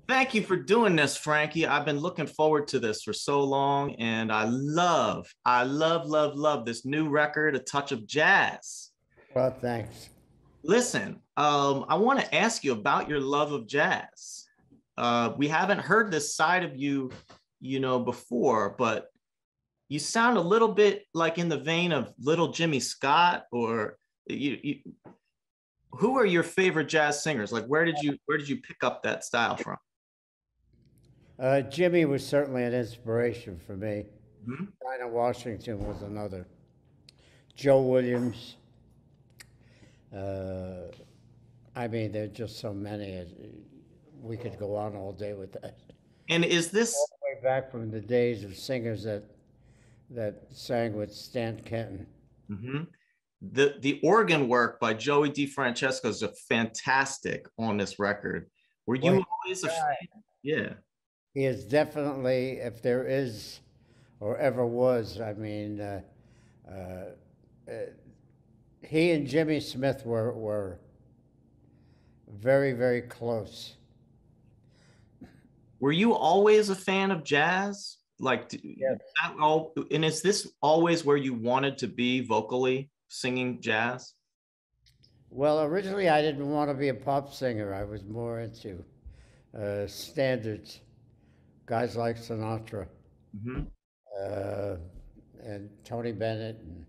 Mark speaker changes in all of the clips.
Speaker 1: Thank you for doing this, Frankie. I've been looking forward to this for so long, and I love this new record, A Touch of Jazz.
Speaker 2: Well, thanks.
Speaker 1: Listen, I want to ask you about your love of jazz. We haven't heard this side of you, before, but you sound a little bit like in the vein of Little Jimmy Scott, or you who are your favorite jazz singers? Like, where did you pick up that style from?
Speaker 2: Jimmy was certainly an inspiration for me.
Speaker 1: Mhm.
Speaker 2: Dinah Washington was another. Joe Williams. Uh, I mean, there are just so many. We could go on all day with that.
Speaker 1: And is
Speaker 2: All
Speaker 1: this
Speaker 2: the way back from the days of singers that sang with Stan Kenton.
Speaker 1: mhm. The organ work by Joey DeFrancesco is a fantastic on this record. Were
Speaker 2: Well,
Speaker 1: you always a fan? Yeah.
Speaker 2: he is definitely, if there is or ever was, uh, uh, he and Jimmy Smith were very, very close.
Speaker 1: Were you always a fan of jazz? Like,
Speaker 2: Yes.
Speaker 1: and is this always where you wanted to be vocally singing jazz?
Speaker 2: Well, originally I didn't want to be a pop singer. I was more into standards, guys like Sinatra
Speaker 1: Mhm.
Speaker 2: uh, and Tony Bennett and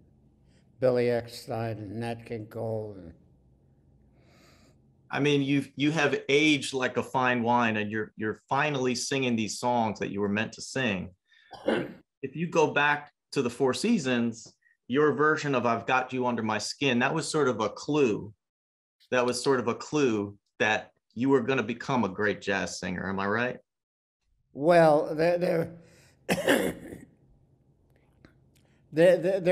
Speaker 2: Billy Eckstine and Nat King Cole. And
Speaker 1: I mean, you have aged like a fine wine, and you're finally singing these songs that you were meant to sing. If you go back to the Four Seasons, your version of "I've Got You Under My Skin," that was sort of a clue. That was sort of a clue that you were going to become a great jazz singer. Am I right?
Speaker 2: well, there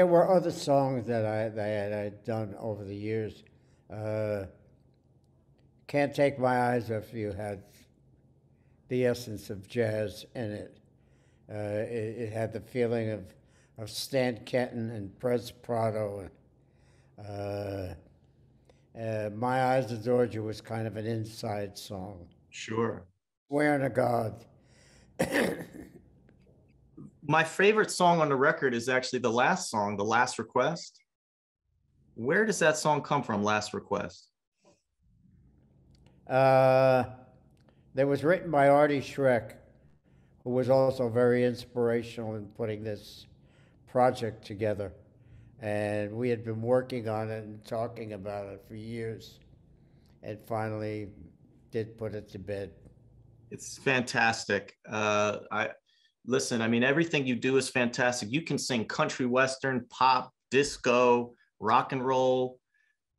Speaker 2: were other songs that I had done over the years. Uh, Can't Take My Eyes Off You had the essence of jazz in it. It had the feeling of Stan Kenton and Prez Prado. Uh, My Eyes Adored You was kind of an inside song.
Speaker 1: Sure.
Speaker 2: Swearing to God.
Speaker 1: My favorite song on the record is actually the last song, "The Last Request." Where does that song come from, "Last Request"?
Speaker 2: Uh, that was written by Artie Schreck, who was also very inspirational in putting this project together. And we had been working on it and talking about it for years, and finally did put it to bed.
Speaker 1: It's fantastic. I listen. I mean, everything you do is fantastic. You can sing country, western, pop, disco, rock and roll,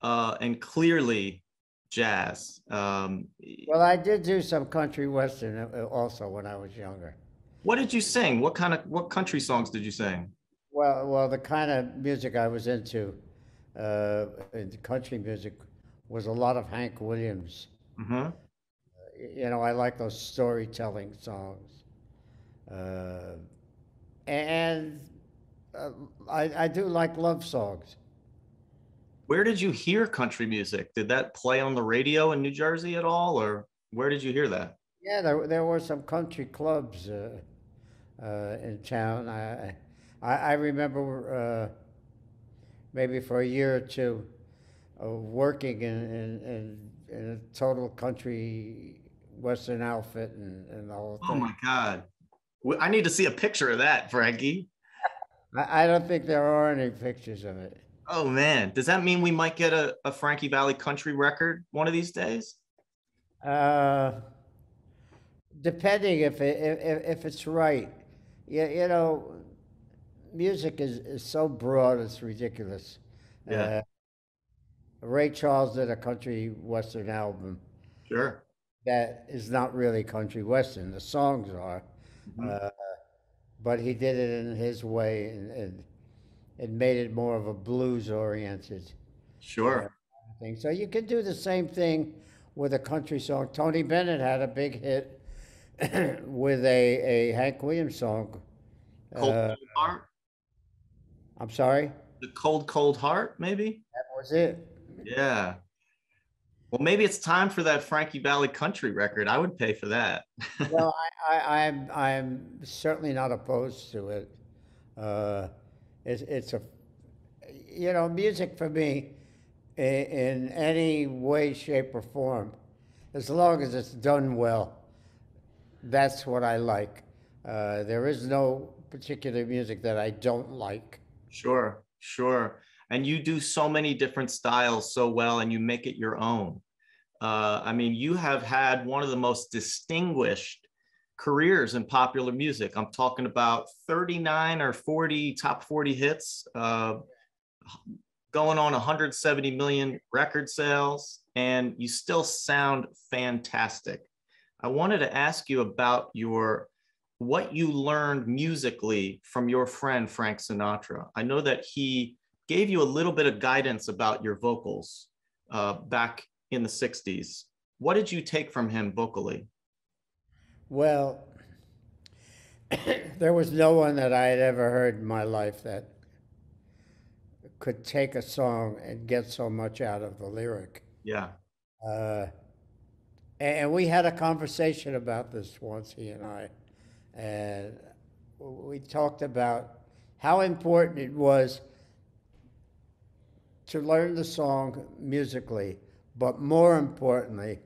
Speaker 1: and clearly jazz.
Speaker 2: Well, I did do some country western also when I was younger.
Speaker 1: What did you sing? What country songs did you sing?
Speaker 2: Well, the kind of music I was in country music, was a lot of Hank Williams.
Speaker 1: Hmm.
Speaker 2: You know, I like those storytelling songs, uh, and uh, I do like love songs.
Speaker 1: Where did you hear country music? Did that play on the radio in New Jersey at all, or where did you hear that?
Speaker 2: Yeah, there were some country clubs in town. I remember maybe for a year or two working in a total country western outfit and the whole
Speaker 1: Oh
Speaker 2: thing.
Speaker 1: my God. I need to see a picture of that, Frankie.
Speaker 2: I don't think there are any pictures of it.
Speaker 1: Oh man. Does that mean we might get a Frankie Valli country record one of these days?
Speaker 2: Uh, Depending if it's right. You know, music is so broad, it's ridiculous.
Speaker 1: Yeah,
Speaker 2: Uh, Ray Charles did a country western album
Speaker 1: sure.
Speaker 2: that is not really country western. The songs are,
Speaker 1: Mhm.
Speaker 2: uh, but he did it in his way and made it more of a blues oriented
Speaker 1: Sure.
Speaker 2: thing. So you can do the same thing with a country song. Tony Bennett had a big hit with a Hank Williams song.
Speaker 1: Cold
Speaker 2: Uh,
Speaker 1: Cold Heart.
Speaker 2: I'm sorry,
Speaker 1: The Cold Cold Heart, maybe?
Speaker 2: that was it.
Speaker 1: Yeah. Well, maybe it's time for that Frankie Valli country record. I would pay for that.
Speaker 2: Well, I'm certainly not opposed to it. Uh, it's a, music for me, in any way, shape, or form, as long as it's done well, that's what I like. There is no particular music that I don't like.
Speaker 1: Sure, sure. And you do so many different styles so well, and you make it your own. I mean, you have had one of the most distinguished careers in popular music. I'm talking about 39 or 40 top 40 hits, going on 170 million record sales, and you still sound fantastic. I wanted to ask you about your what you learned musically from your friend Frank Sinatra. I know that he gave you a little bit of guidance about your vocals back in the 60s. What did you take from him vocally?
Speaker 2: Well, there was no one that I had ever heard in my life that could take a song and get so much out of the lyric.
Speaker 1: Yeah,
Speaker 2: Uh, and we had a conversation about this once, he and I, and we talked about how important it was to learn the song musically, but more importantly,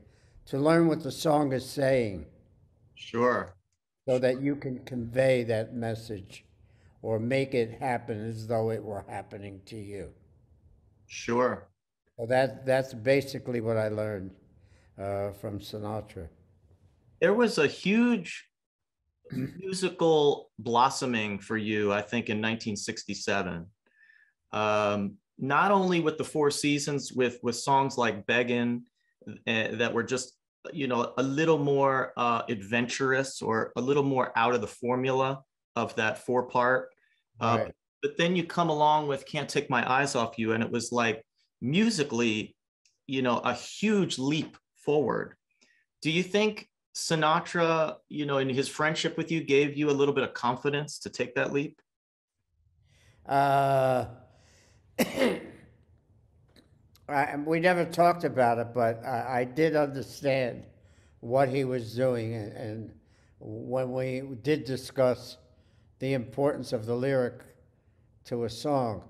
Speaker 2: to learn what the song is saying
Speaker 1: sure.
Speaker 2: so that you can convey that message or make it happen as though it were happening to you.
Speaker 1: Sure.
Speaker 2: So that's basically what I learned from Sinatra.
Speaker 1: There was a huge musical blossoming for you, I think, in 1967. Not only with the Four Seasons, with songs like Beggin', that were just, a little more adventurous or a little more out of the formula of that four part.
Speaker 2: Right.
Speaker 1: But then you come along with Can't Take My Eyes Off You, and it was like musically, a huge leap forward. Do you think Sinatra, in his friendship with you, gave you a little bit of confidence to take that leap?
Speaker 2: Uh, we never talked about it, but I did understand what he was doing, and when we did discuss the importance of the lyric to a song,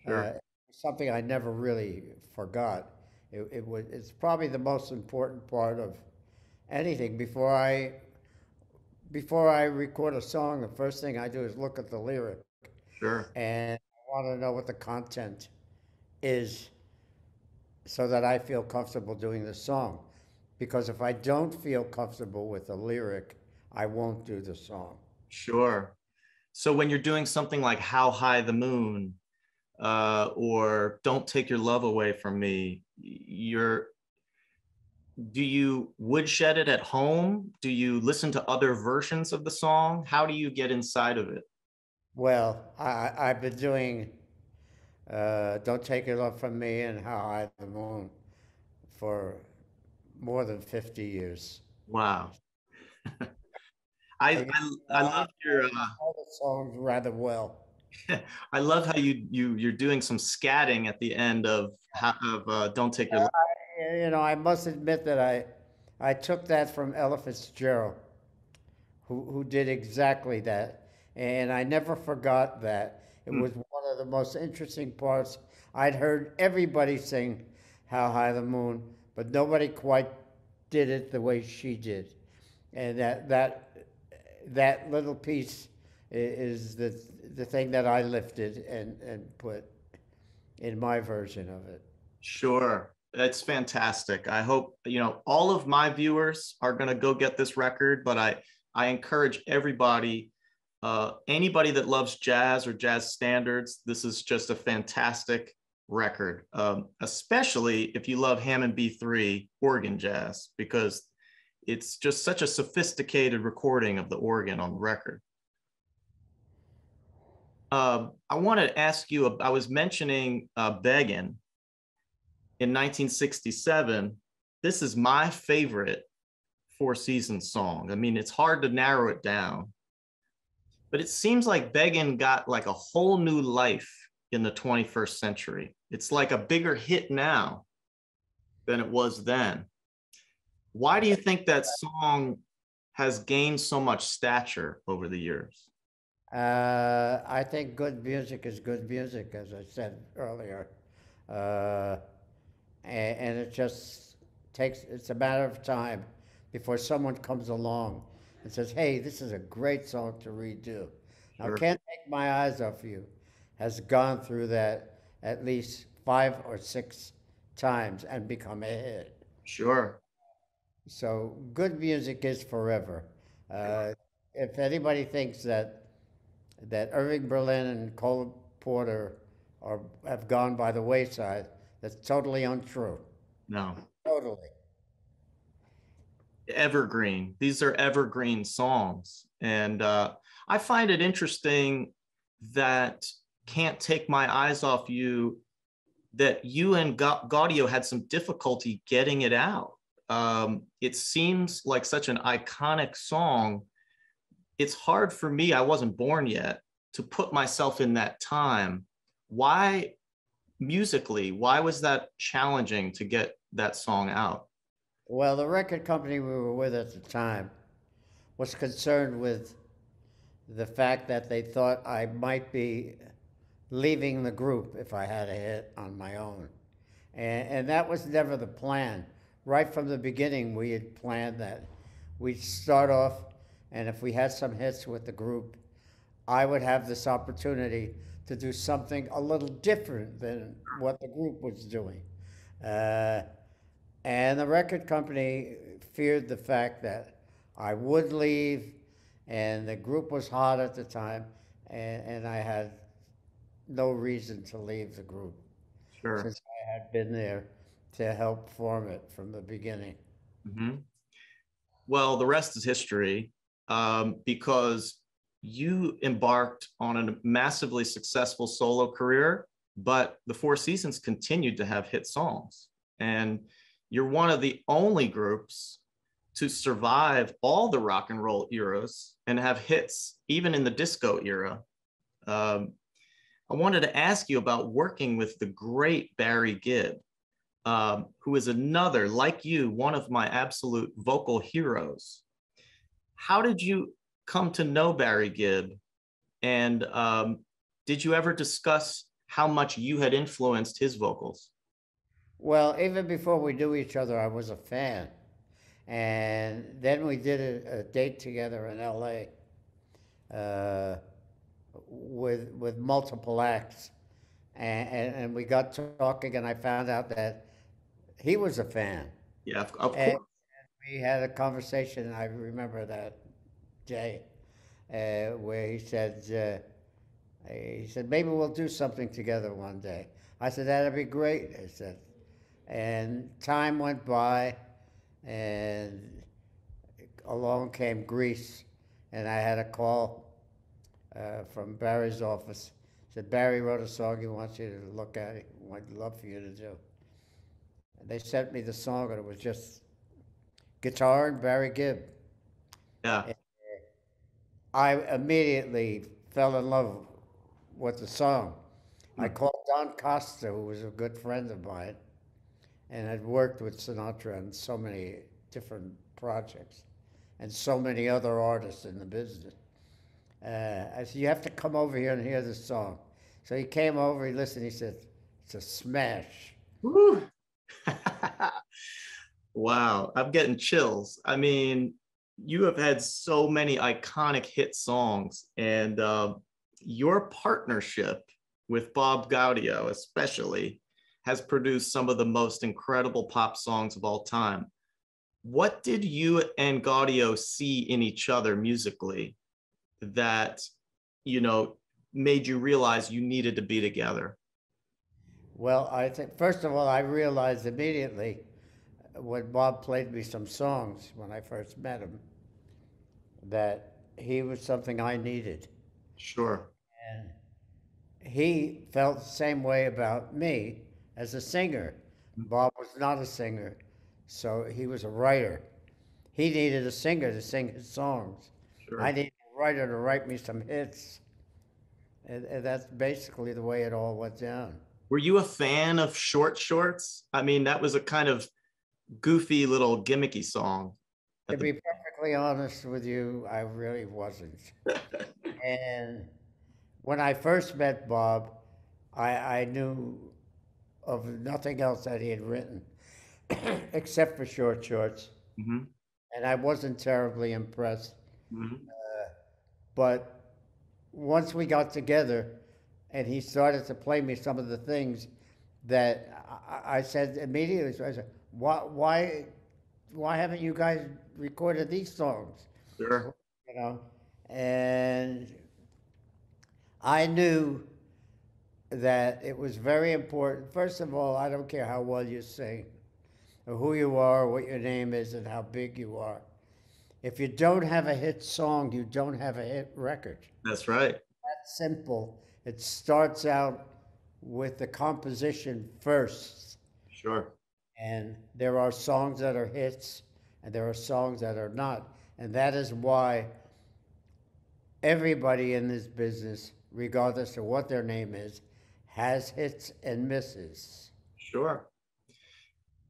Speaker 1: Sure.
Speaker 2: something I never really forgot. It's probably the most important part of anything. Before I record a song, the first thing I do is look at the lyric,
Speaker 1: Sure.
Speaker 2: and I want to know what the content is so that I feel comfortable doing the song. Because if I don't feel comfortable with the lyric, I won't do the song.
Speaker 1: Sure. So when you're doing something like How High the Moon, or Don't Take Your Love Away from Me, do you woodshed it at home? Do you listen to other versions of the song? How do you get inside of it?
Speaker 2: Well, I've been doing Don't Take Your Love From Me and How High the Moon for more than 50 years.
Speaker 1: Wow.
Speaker 2: I,
Speaker 1: I
Speaker 2: you
Speaker 1: I, I
Speaker 2: know,
Speaker 1: love your
Speaker 2: know the songs rather well.
Speaker 1: I love how you're doing some scatting at the end of Don't Take Your Love.
Speaker 2: I must admit that I took that from Ella Fitzgerald, who did exactly that. And I never forgot that. It
Speaker 1: Hmm.
Speaker 2: was one of the most interesting parts. I'd heard everybody sing How High the Moon, but nobody quite did it the way she did. And that little piece is the thing that I lifted and put in my version of it.
Speaker 1: Sure. That's fantastic. I hope, all of my viewers are going to go get this record, but I encourage everybody, anybody that loves jazz or jazz standards, this is just a fantastic record, especially if you love Hammond B3 organ jazz, because it's just such a sophisticated recording of the organ on the record. I want to ask you, I was mentioning Beggin' in 1967. This is my favorite Four Seasons song. I mean, it's hard to narrow it down, but it seems like Beggin' got like a whole new life in the 21st century. It's like a bigger hit now. than it was then. Why do you think that song has gained so much stature over the years?
Speaker 2: I think good music is good music, as I said earlier. Uh, and it just it's a matter of time before someone comes along and says, hey, this is a great song to redo. Now,
Speaker 1: Sure.
Speaker 2: Can't Take My Eyes Off You has gone through that at least 5 or 6 times and become a hit.
Speaker 1: Sure.
Speaker 2: So good music is forever. Uh, if anybody thinks that Irving Berlin and Cole Porter have gone by the wayside, that's totally untrue.
Speaker 1: No.
Speaker 2: Totally.
Speaker 1: Evergreen. These are evergreen songs. And I find it interesting that Can't Take My Eyes Off You, that you and Gaudio had some difficulty getting it out. It seems like such an iconic song. It's hard for me, I wasn't born yet, to put myself in that time. Why, musically, why was that challenging to get that song out?
Speaker 2: Well, the record company we were with at the time was concerned with the fact that they thought I might be leaving the group if I had a hit on my own. And that was never the plan. Right from the beginning, we had planned that we'd start off, and if we had some hits with the group, I would have this opportunity to do something a little different than what the group was doing. Uh, and the record company feared the fact that I would leave, and the group was hot at the time, and I had no reason to leave the group
Speaker 1: Sure.
Speaker 2: since I had been there to help form it from the beginning.
Speaker 1: Mhm. Well, the rest is history, because you embarked on a massively successful solo career, but the Four Seasons continued to have hit songs. And you're one of the only groups to survive all the rock and roll eras and have hits even in the disco era. Um, I wanted to ask you about working with the great Barry Gibb, who is another, like you, one of my absolute vocal heroes. How did you come to know Barry Gibb? And did you ever discuss how much you had influenced his vocals?
Speaker 2: Well, even before we knew each other, I was a fan. And then we did a date together in LA uh, with multiple acts. And we got talking, and I found out that he was a fan.
Speaker 1: Yeah, of
Speaker 2: And
Speaker 1: course.
Speaker 2: we had a conversation, I remember that day, where he said, maybe we'll do something together one day. I said, that'd be great. I said, and time went by, and along came Grease, and I had a call from Barry's office. Said, Barry wrote a song he wants you to look at. It. I'd love for you to do. And they sent me the song, and it was just guitar and Barry Gibb.
Speaker 1: Yeah.
Speaker 2: And I immediately fell in love with the song. I
Speaker 1: Hmm.
Speaker 2: called Don Costa, who was a good friend of mine, and had worked with Sinatra on so many different projects and so many other artists in the business. I said, you have to come over here and hear this song. So he came over, he listened, he said, it's a smash.
Speaker 1: Woo. Wow, I'm getting chills. I mean, you have had so many iconic hit songs, and your partnership with Bob Gaudio, especially, has produced some of the most incredible pop songs of all time. What did you and Gaudio see in each other musically that, you know, made you realize you needed to be together?
Speaker 2: Well, I think, first of all, I realized immediately when Bob played me some songs when I first met him that he was something I needed.
Speaker 1: Sure.
Speaker 2: And he felt the same way about me as a singer. Bob was not a singer, so he was a writer. He needed a singer to sing his songs. I
Speaker 1: Sure.
Speaker 2: needed a writer to write me some hits. And that's basically the way it all went down.
Speaker 1: Were you a fan of short shorts? I mean, that was a kind of goofy little gimmicky song
Speaker 2: To
Speaker 1: at the
Speaker 2: be perfectly honest with you, I really wasn't. And when I first met Bob, I knew of nothing else that he had written except for short shorts,
Speaker 1: Mhm,
Speaker 2: and I wasn't terribly impressed.
Speaker 1: mhm.
Speaker 2: But once we got together and he started to play me some of the things that I said immediately, so I said, why haven't you guys recorded these songs?
Speaker 1: Sure.
Speaker 2: You know, and I knew that it was very important. First of all, I don't care how well you sing, or who you are, what your name is, and how big you are. If you don't have a hit song, you don't have a hit record.
Speaker 1: That's right.
Speaker 2: That's simple. It starts out with the composition first.
Speaker 1: Sure.
Speaker 2: And there are songs that are hits, and there are songs that are not. And that is why everybody in this business, regardless of what their name is, has hits and misses.
Speaker 1: Sure.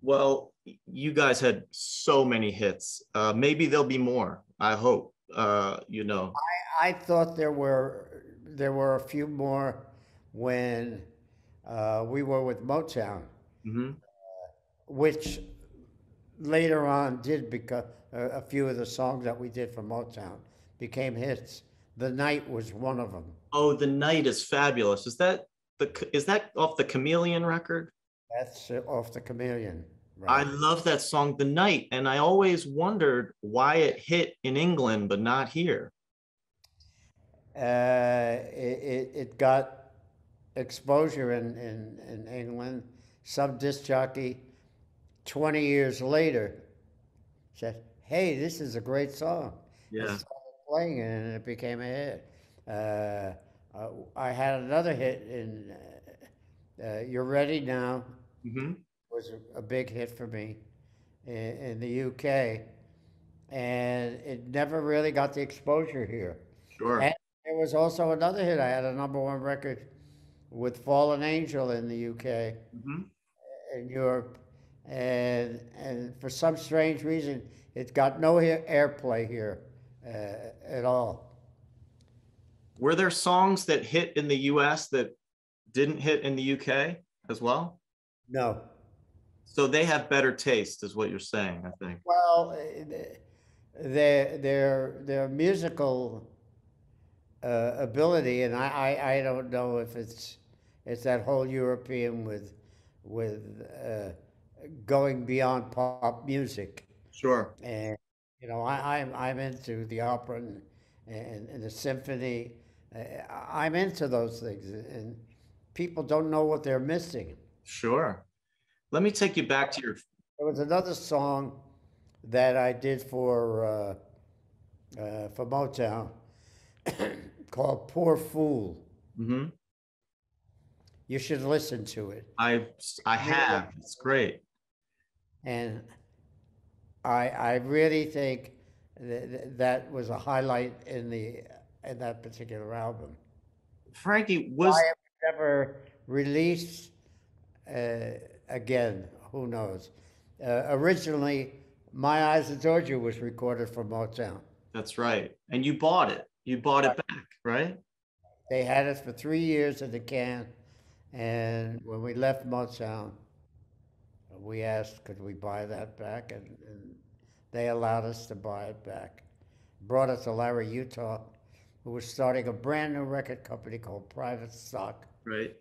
Speaker 1: Well, you guys had so many hits. Maybe there'll be more. I hope. You know.
Speaker 2: I thought there were a few more when we were with Motown,
Speaker 1: Hmm.
Speaker 2: which later on did become a few of the songs that we did for Motown became hits. The Night was one of them.
Speaker 1: Oh, The Night is fabulous. Is that off the Chameleon record?
Speaker 2: That's off the Chameleon,
Speaker 1: I
Speaker 2: right?
Speaker 1: love that song, The Night, and I always wondered why it hit in England but not here.
Speaker 2: It got exposure in England. Some disc jockey 20 years later said, "Hey, this is a great song," and
Speaker 1: Yeah.
Speaker 2: started playing it, and it became a hit. I had another hit in "You're Ready Now"
Speaker 1: Hmm.
Speaker 2: was a big hit for me in the UK, and it never really got the exposure here. And
Speaker 1: Sure.
Speaker 2: there was also another hit. I had a number one record with "Fallen Angel" in the UK
Speaker 1: Hmm.
Speaker 2: and Europe, and for some strange reason, it got no airplay here at all.
Speaker 1: Were there songs that hit in the US that didn't hit in the UK as well?
Speaker 2: No.
Speaker 1: So they have better taste, is what you're saying, I think.
Speaker 2: Well, their musical ability, and I don't know if it's that whole European with going beyond pop music.
Speaker 1: Sure.
Speaker 2: And I'm into the opera and the symphony. Uh, I'm into those things, and people don't know what they're missing.
Speaker 1: Sure. Let me take you back to your.
Speaker 2: There was another song that I did for Motown called "Poor Fool."
Speaker 1: Mhm.
Speaker 2: You should listen to it.
Speaker 1: I I
Speaker 2: Really,
Speaker 1: have. It's great.
Speaker 2: and I really think that was a highlight in that particular album.
Speaker 1: Frankie
Speaker 2: Why
Speaker 1: was
Speaker 2: it was never released again, who knows? Originally, My Eyes Adored You was recorded for Motown.
Speaker 1: that's right. And you bought it. You bought it back, right?
Speaker 2: They had it for 3 years in the can, and when we left Motown, we asked, could we buy that back? And they allowed us to buy it back. Brought it to Larry Utah, who was starting a brand new record company called Private Stock.
Speaker 1: Right.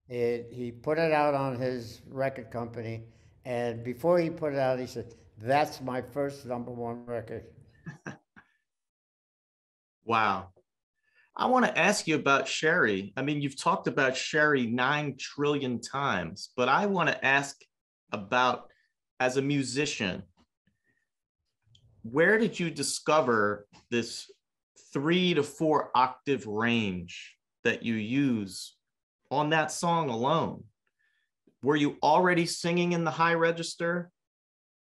Speaker 2: He put it out on his record company, and before he put it out, he said, "That's my first number one record."
Speaker 1: Wow. I want to ask you about Sherry. I mean, you've talked about Sherry 9 trillion times, but I want to ask about, as a musician, where did you discover this 3 to 4 octave range that you use on that song alone? Were you already singing in the high register,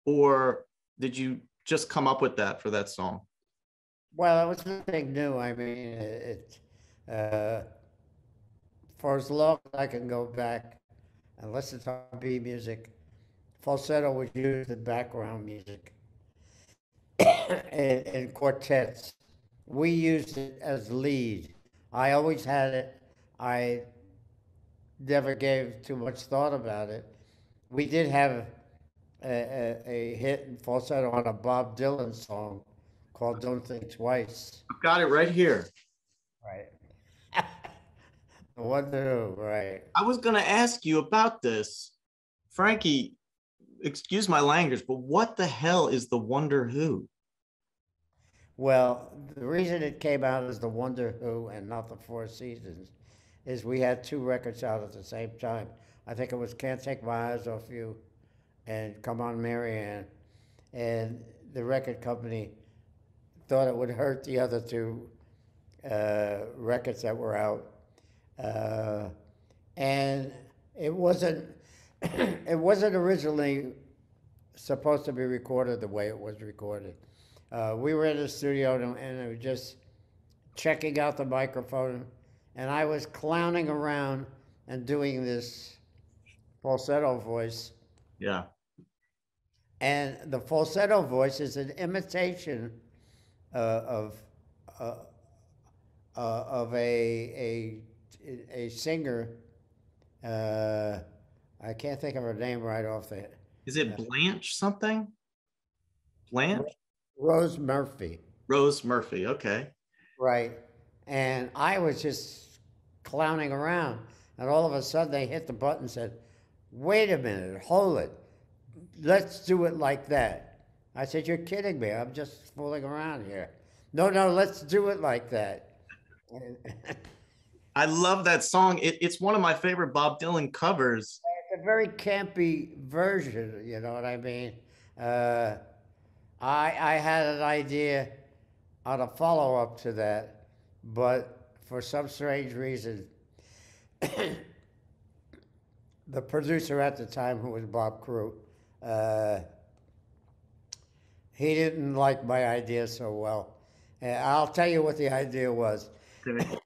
Speaker 1: or did you just come up with that for that song?
Speaker 2: Well, it was nothing new. I mean, uh, for as long as I can go back and listen to R&B music, falsetto was used in background music in quartets. We used it as lead. I always had it. I never gave too much thought about it. We did have a hit in falsetto on a Bob Dylan song called "Don't Think Twice."
Speaker 1: I've got it right here.
Speaker 2: Right. I wonder who, right.
Speaker 1: I was going to ask you about this. Frankie, excuse my language, but what the hell is the Wonder Who?
Speaker 2: Well, the reason it came out as the Wonder Who and not the Four Seasons is we had two records out at the same time. I think it was "Can't Take My Eyes Off You" and "Come On, Marianne," and the record company thought it would hurt the other two records that were out, uh, and it wasn't. It wasn't originally supposed to be recorded the way it was recorded. We were in the studio and it was just checking out the microphone, and I was clowning around and doing this falsetto voice.
Speaker 1: Yeah.
Speaker 2: And the falsetto voice is an imitation of uh, of a singer. Uh, I can't think of her name right off the.
Speaker 1: Is it Blanche something? Blanche?
Speaker 2: Rose Murphy.
Speaker 1: Rose Murphy. Okay.
Speaker 2: Right. And I was just clowning around, and all of a sudden they hit the button and said, "Wait a minute, hold it. Let's do it like that." I said, "You're kidding me. I'm just fooling around here." "No, no, let's do it like that."
Speaker 1: I love that song. It's one of my favorite Bob Dylan covers.
Speaker 2: It's a very campy version, you know what I mean? Uh, I had an idea on a follow up to that, but for some strange reason, the producer at the time, who was Bob Crew, uh, he didn't like my idea so well. And I'll tell you what the idea was.
Speaker 1: Okay.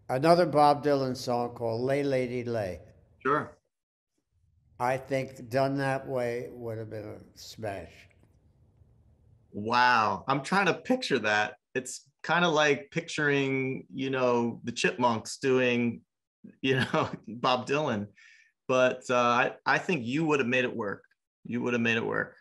Speaker 2: Another Bob Dylan song called "Lay Lady Lay."
Speaker 1: Sure.
Speaker 2: I think done that way would have been a smash.
Speaker 1: Wow. I'm trying to picture that. It's kind of like picturing, the Chipmunks doing, Bob Dylan. But I think you would have made it work. You would have made it work.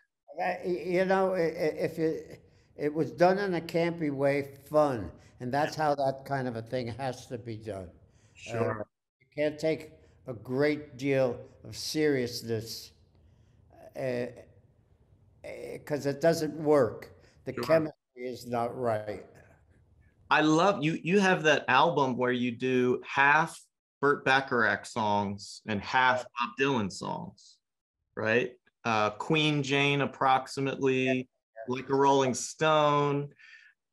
Speaker 2: You know, if it was done in a campy way, fun, and that's how that kind of a thing has to be done.
Speaker 1: Sure.
Speaker 2: You can't take a great deal of seriousness because it doesn't work. The
Speaker 1: Sure.
Speaker 2: chemistry is not right.
Speaker 1: I love you. You have that album where you do half Burt Bacharach songs and half Bob Dylan songs, right? Queen Jane, approximately, like a Rolling Stone,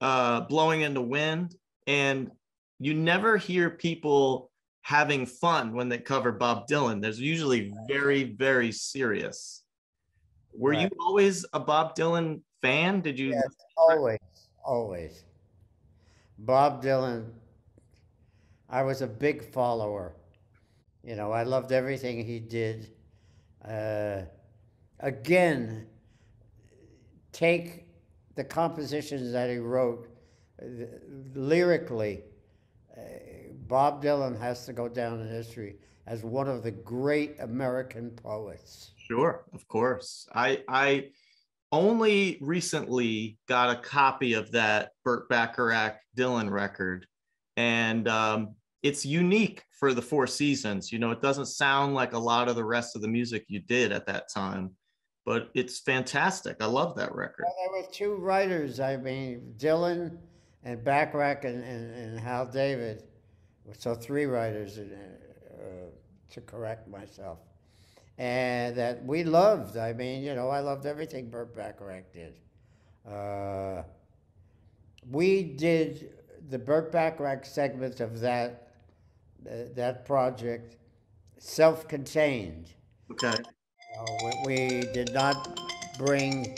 Speaker 1: Blowing in the Wind. And you never hear people having fun when they cover Bob Dylan. There's usually very, very serious. Were you
Speaker 2: Right.
Speaker 1: always a Bob Dylan fan? Did you?
Speaker 2: Yes, always, always. Bob Dylan, I was a big follower. You know, I loved everything he did. Uh, Again, take the compositions that he wrote uh, lyrically. Uh, Bob Dylan has to go down in history as one of the great American poets.
Speaker 1: Sure, of course. I only recently got a copy of that Burt Bacharach Dylan record, and it's unique for the Four Seasons. It doesn't sound like a lot of the rest of the music you did at that time, but it's fantastic. I love that record.
Speaker 2: Well, there were two writers. I mean, Dylan and Bacharach and Hal David. So three writers, to correct myself. And that we loved. I mean, you know, I loved everything Burt Bacharach did. Uh, we did the Burt Bacharach segment of that project self-contained.
Speaker 1: Okay.
Speaker 2: We did not bring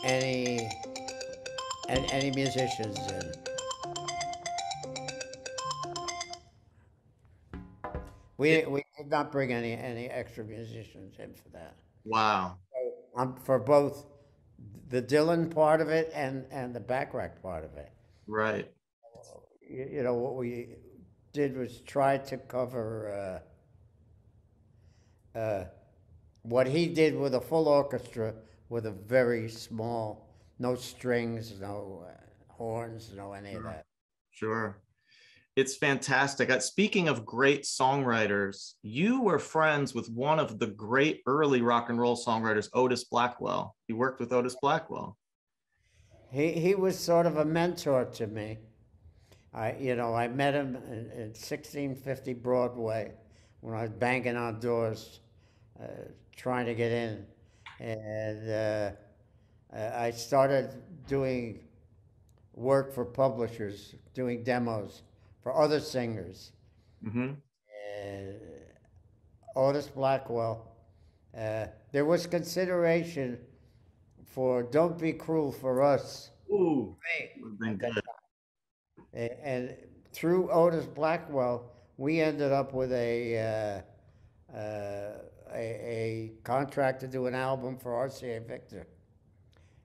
Speaker 2: any any musicians in. We did did not bring any extra musicians in for that.
Speaker 1: Wow.
Speaker 2: So, for both the Dylan part of it and the backrack part of it.
Speaker 1: Right.
Speaker 2: You know, what we did was try to cover what he did with a full orchestra with a very small, no strings, no horns, no any of
Speaker 1: Sure.
Speaker 2: that.
Speaker 1: Sure. It's fantastic. Speaking of great songwriters, you were friends with one of the great early rock and roll songwriters, Otis Blackwell. You worked with Otis Blackwell.
Speaker 2: He was sort of a mentor to me. I met him in 1650 Broadway when I was banging on doors, uh, trying to get in, and I started doing work for publishers, doing demos for other singers.
Speaker 1: Mm-hmm.
Speaker 2: And Otis Blackwell, there was consideration for "Don't Be Cruel" for us
Speaker 1: Ooh, would have been
Speaker 2: at that
Speaker 1: good.
Speaker 2: time. And through Otis Blackwell, we ended up with a contract to do an album for RCA Victor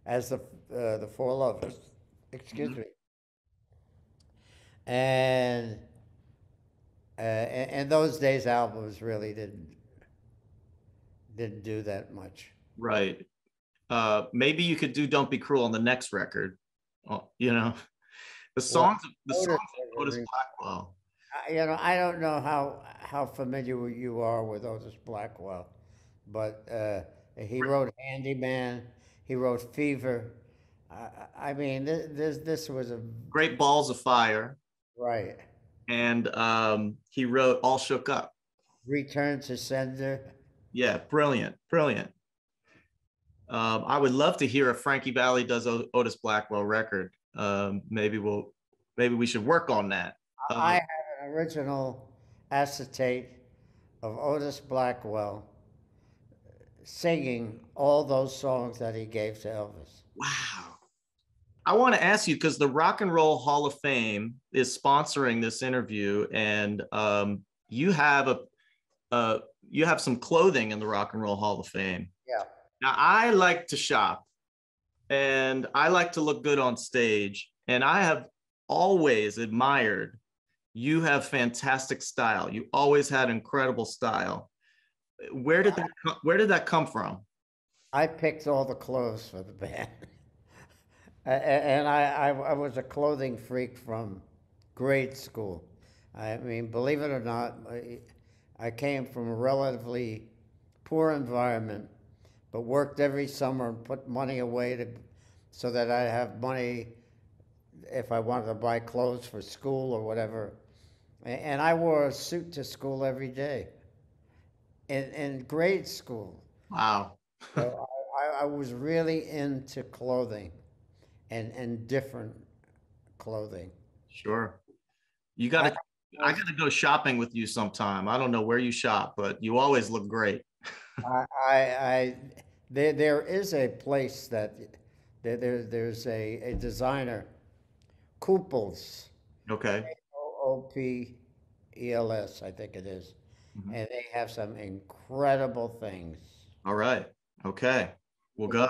Speaker 2: as the Four Lovers. Excuse
Speaker 1: Mhm.
Speaker 2: me. And in those days, albums really didn't do that much.
Speaker 1: Right. Maybe you could do "Don't Be Cruel" on the next record. You know,
Speaker 2: Well,
Speaker 1: the
Speaker 2: Otis
Speaker 1: songs of
Speaker 2: was
Speaker 1: Otis Blackwell.
Speaker 2: I don't know how familiar you are with Otis Blackwell, but he wrote Handyman, he wrote Fever. I mean, this was a
Speaker 1: Great Balls of Fire,
Speaker 2: right
Speaker 1: and he wrote "All Shook Up."
Speaker 2: return to sender.
Speaker 1: Yeah, brilliant, brilliant. I would love to hear if Frankie Valli does Otis Blackwell record. Maybe we should work on that.
Speaker 2: I have an original acetate of Otis Blackwell singing all those songs that he gave to Elvis.
Speaker 1: Wow. I want to ask you because the Rock and Roll Hall of Fame is sponsoring this interview, and you have you have some clothing in the Rock and Roll Hall of Fame.
Speaker 2: Yeah.
Speaker 1: Now, I like to shop, and I like to look good on stage, and I have always admired you have fantastic style. You always had incredible style. Where did that come from?
Speaker 2: I picked all the clothes for the band. And I was a clothing freak from grade school. I mean, believe it or not, I came from a relatively poor environment, but worked every summer and put money away so that I'd have money if I wanted to buy clothes for school or whatever. And I wore a suit to school every day in grade school.
Speaker 1: Wow.
Speaker 2: So I was really into clothing and different clothing.
Speaker 1: Sure. You
Speaker 2: I,
Speaker 1: got to, I got to go shopping with you sometime. I don't know where you shop, but you always look great.
Speaker 2: I there is a place that there's a designer, Kooples,
Speaker 1: Okay.
Speaker 2: Oopels, I think it is,
Speaker 1: Mhm.
Speaker 2: and they have some incredible things.
Speaker 1: All right. Okay. We'll go.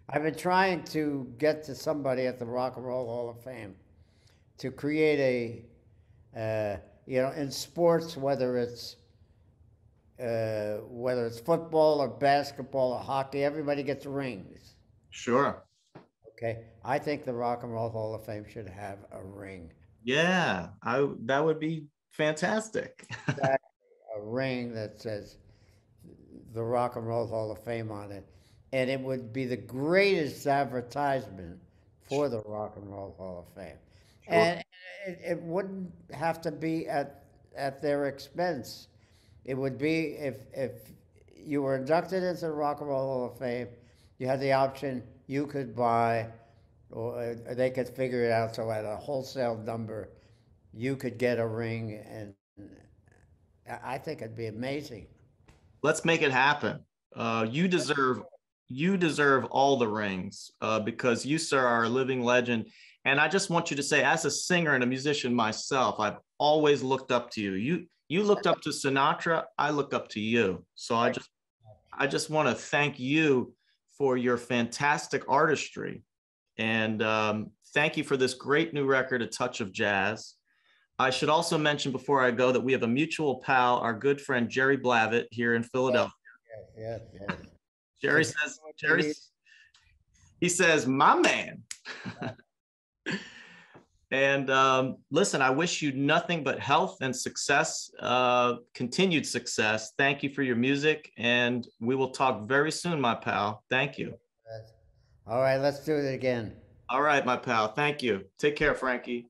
Speaker 2: I've been trying to get to somebody at the Rock and Roll Hall of Fame to create in sports, whether it's football or basketball or hockey, everybody gets rings.
Speaker 1: Sure.
Speaker 2: Okay, I think the Rock and Roll Hall of Fame should have a ring.
Speaker 1: Yeah. That would be fantastic.
Speaker 2: Exactly, a ring that says the Rock and Roll Hall of Fame on it, and it would be the greatest advertisement for the Rock and Roll Hall of Fame,
Speaker 1: Sure.
Speaker 2: and it wouldn't have to be at their expense. It would be if you were inducted into the Rock and Roll Hall of Fame, you had the option you could buy, or they could figure it out. So at a wholesale number, you could get a ring, and I think it'd be amazing.
Speaker 1: Let's make it happen. You deserve all the rings because you, sir, are a living legend. And I just want you to say, as a singer and a musician myself, I've always looked up to you. you looked up to Sinatra. I look up to you. So I just want to thank you for your fantastic artistry. And thank you for this great new record, A Touch of Jazz. I should also mention before I go that we have a mutual pal, our good friend Jerry Blavitt here in Philadelphia.
Speaker 2: Yes, yes.
Speaker 1: Jerry says, he says, my man. And listen, I wish you nothing but health and success, continued success. Thank you for your music, and we will talk very soon, my pal. Thank you.
Speaker 2: All right, let's do it again.
Speaker 1: All right, my pal. Thank you. Take care, Frankie.